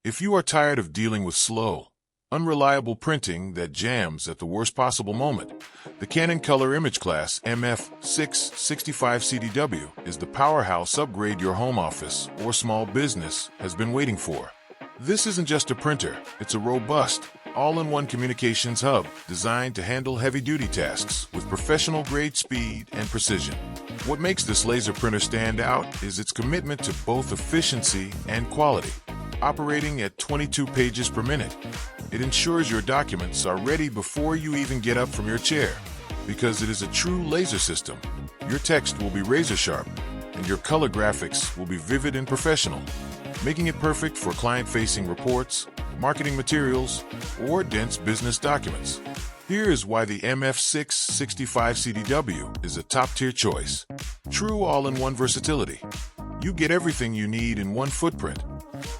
If you are tired of dealing with slow, unreliable printing that jams at the worst possible moment, the Canon Color imageCLASS MF665Cdw is the powerhouse upgrade your home office or small business has been waiting for. This isn't just a printer, it's a robust, all-in-one communications hub designed to handle heavy-duty tasks with professional-grade speed and precision. What makes this laser printer stand out is its commitment to both efficiency and quality. Operating at 22 pages per minute, it ensures your documents are ready before you even get up from your chair. Because it is a true laser system, your text will be razor-sharp, and your color graphics will be vivid and professional, making it perfect for client-facing reports, marketing materials, or dense business documents. Here is why the MF665Cdw is a top-tier choice. True all-in-one versatility. You get everything you need in one footprint.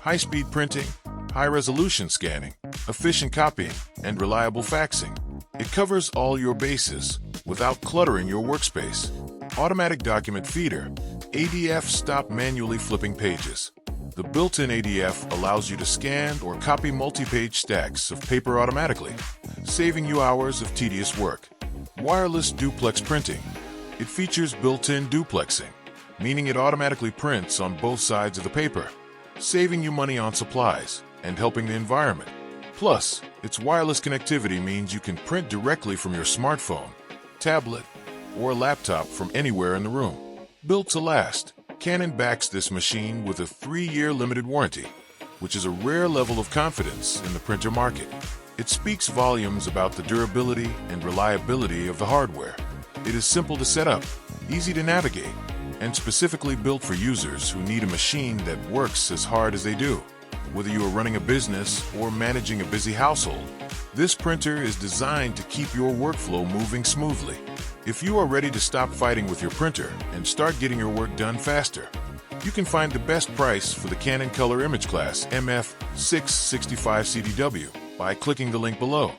High-speed printing, high-resolution scanning, efficient copying, and reliable faxing. It covers all your bases without cluttering your workspace. Automatic document feeder, ADF stop manually flipping pages. The built-in ADF allows you to scan or copy multi-page stacks of paper automatically, saving you hours of tedious work. Wireless duplex printing. It features built-in duplexing, meaning it automatically prints on both sides of the paper, saving you money on supplies and helping the environment. Plus, its wireless connectivity means you can print directly from your smartphone, tablet, or laptop from anywhere in the room. Built to last, Canon backs this machine with a 3-year limited warranty, which is a rare level of confidence in the printer market. It speaks volumes about the durability and reliability of the hardware. It is simple to set up, easy to navigate, and specifically built for users who need a machine that works as hard as they do. Whether you are running a business or managing a busy household, this printer is designed to keep your workflow moving smoothly. If you are ready to stop fighting with your printer and start getting your work done faster, you can find the best price for the Canon Color imageCLASS MF665Cdw by clicking the link below.